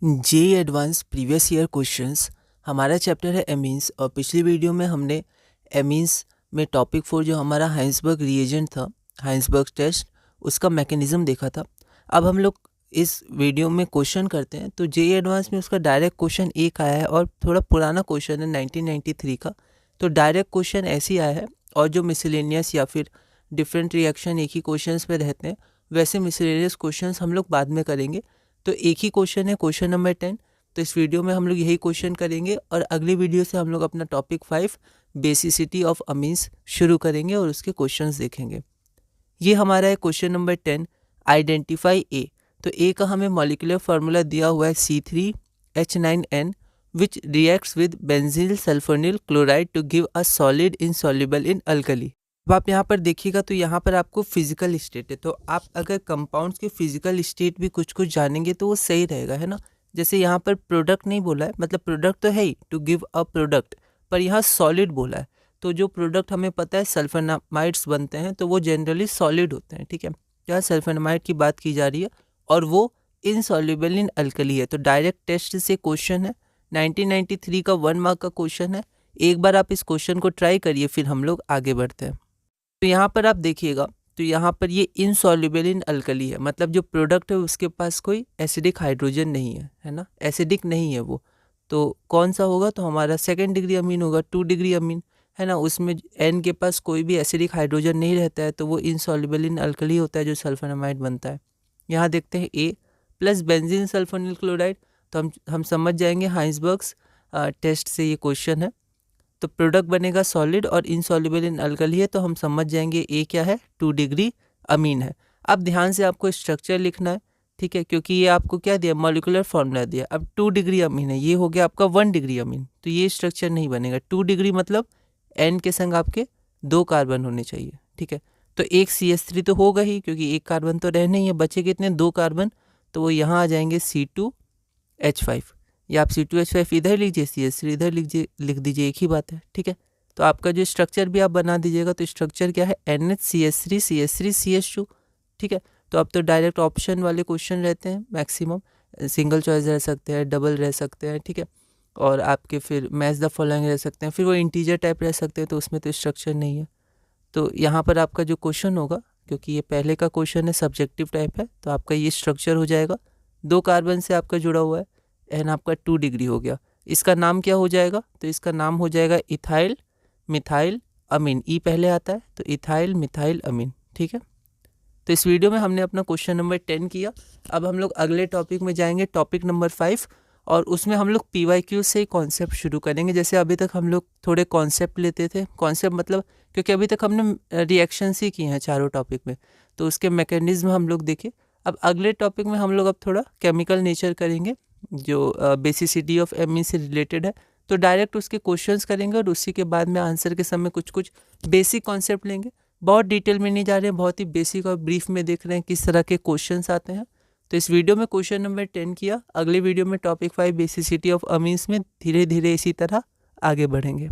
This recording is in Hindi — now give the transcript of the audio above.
JEE advanced previous year questions हमारा चैप्टर है एमीन्स। और पिछली वीडियो में हमने एमीन्स में टॉपिक 4 जो हमारा हाइंसबर्ग रिएजेंट था, हाइंसबर्ग टेस्ट, उसका मैकेनिज्म देखा था। अब हम लोग इस वीडियो में क्वेश्चन करते हैं। तो जेई एडवांस में उसका डायरेक्ट क्वेश्चन एक आया है और थोड़ा पुराना क्वेश्चन है 1993 का। तो डायरेक्ट क्वेश्चन ऐसे ही आया है, और जो मिसलेनियस या फिर डिफरेंट रिएक्शन एक ही क्वेश्चंस पे रहते हैं, वैसे मिसलेनियस क्वेश्चंस हम लोग बाद में करेंगे। तो एक ही क्वेश्चन है, क्वेश्चन नंबर 10। तो इस वीडियो में हम लोग यही क्वेश्चन करेंगे और अगली वीडियो से हम लोग अपना टॉपिक 5 बेसिसिटी ऑफ अमीन्स शुरू करेंगे और उसके क्वेश्चंस देखेंगे। ये हमारा है क्वेश्चन नंबर 10, आइडेंटिफाई ए। तो ए का हमें मॉलिक्यूलर फार्मूला दिया हुआ है C3H9N which reacts with benzyl sulphonyl chloride to give a solid insoluble in alkali. अब आप यहाँ पर देखिएगा तो यहाँ पर आपको फिजिकल स्टेट है, तो आप अगर कंपाउंड्स के फिजिकल स्टेट भी कुछ कुछ जानेंगे तो वो सही रहेगा, है ना। जैसे यहाँ पर प्रोडक्ट नहीं बोला है, मतलब प्रोडक्ट तो है ही, टू गिव अ प्रोडक्ट, पर यहाँ सॉलिड बोला है। तो जो प्रोडक्ट हमें पता है सल्फोनामाइड्स बनते हैं, तो वो जनरली सॉलिड होते हैं, ठीक है। यहाँ सल्फोनामाइड की बात की जा रही है और वो इनसॉल्युबल इन अल्कली है। तो डायरेक्ट टेस्ट से क्वेश्चन है, 1993 का 1 मार्क का क्वेश्चन है। एक बार आप इस क्वेश्चन को ट्राई करिए, फिर हम लोग आगे बढ़ते हैं। तो यहाँ पर आप देखिएगा, तो यहाँ पर ये इनसॉल्युबल इन अल्कली है, मतलब जो प्रोडक्ट है उसके पास कोई एसिडिक हाइड्रोजन नहीं है ना, एसिडिक नहीं है वो। तो कौन सा होगा, तो हमारा सेकेंड डिग्री अमीन होगा, 2 डिग्री अमीन, है ना। उसमें एन के पास कोई भी एसिडिक हाइड्रोजन नहीं रहता है, तो वो इनसॉल्युबल इन अल्कली होता है, जो सल्फोनामाइड बनता है। यहाँ देखते हैं ए प्लस बेंजीन सल्फोनिल क्लोराइड। तो हम समझ जाएंगे हाइंसबर्ग्स टेस्ट से ये क्वेश्चन है। तो प्रोडक्ट बनेगा सॉलिड और इनसॉल्युबल इन अल्कली है, तो हम समझ जाएंगे ए क्या है, 2 डिग्री अमीन है। अब ध्यान से आपको स्ट्रक्चर लिखना है, ठीक है, क्योंकि ये आपको क्या दिया, मॉलिक्यूलर फॉर्मूला दिया। अब 2 डिग्री अमीन है, ये हो गया आपका 1 डिग्री अमीन, तो ये स्ट्रक्चर नहीं बनेगा। 2 डिग्री मतलब एन के संग आपके 2 कार्बन होने चाहिए, ठीक है। तो एक CH3 तो होगा ही, क्योंकि एक कार्बन तो रहने ही है, बचे कितने, 2 कार्बन, तो वो यहाँ आ जाएंगे C2H5। या आप C2H5 इधर लीजिए, CH3 इधर लिख दीजिए, एक ही बात है, ठीक है। तो आपका जो स्ट्रक्चर भी आप बना दीजिएगा, तो स्ट्रक्चर क्या है, NHCH3 CH3 CH2, ठीक है। तो अब तो डायरेक्ट ऑप्शन वाले क्वेश्चन रहते हैं मैक्सिमम, सिंगल चॉइस रह सकते हैं, डबल रह सकते हैं, ठीक है। और आपके फिर मैच द फॉलोइंग रह सकते हैं, फिर वो इंटीजर टाइप रह सकते हैं, तो उसमें तो स्ट्रक्चर नहीं है। तो यहाँ पर आपका जो क्वेश्चन होगा, क्योंकि ये पहले का क्वेश्चन है, सब्जेक्टिव टाइप है, तो आपका ये स्ट्रक्चर हो जाएगा। 2 कार्बन से आपका जुड़ा हुआ है, एन आपका 2 डिग्री हो गया। इसका नाम क्या हो जाएगा, तो इसका नाम हो जाएगा इथाइल मिथाइल अमीन। ई पहले आता है, तो इथाइल मिथाइल अमीन, ठीक है। तो इस वीडियो में हमने अपना क्वेश्चन नंबर 10 किया। अब हम लोग अगले टॉपिक में जाएंगे, टॉपिक नंबर 5, और उसमें हम लोग PYQ से कॉन्सेप्ट शुरू करेंगे। जैसे अभी तक हम लोग थोड़े कॉन्सेप्ट लेते थे, कॉन्सेप्ट मतलब क्योंकि अभी तक हमने रिएक्शंस ही किए हैं चारों टॉपिक में, तो उसके मैकेनिज्म हम लोग देखे। अब अगले टॉपिक में हम लोग अब थोड़ा केमिकल नेचर करेंगे, जो बेसिसिटी ऑफ एमीन से रिलेटेड है। तो डायरेक्ट उसके क्वेश्चंस करेंगे और उसी के बाद में आंसर के समय कुछ कुछ बेसिक कॉन्सेप्ट लेंगे। बहुत डिटेल में नहीं जा रहे हैं, बहुत ही बेसिक और ब्रीफ में देख रहे हैं किस तरह के क्वेश्चंस आते हैं। तो इस वीडियो में क्वेश्चन नंबर 10 किया, अगले वीडियो में टॉपिक 5 बेसिसिटी ऑफ अमीन्स में धीरे धीरे इसी तरह आगे बढ़ेंगे।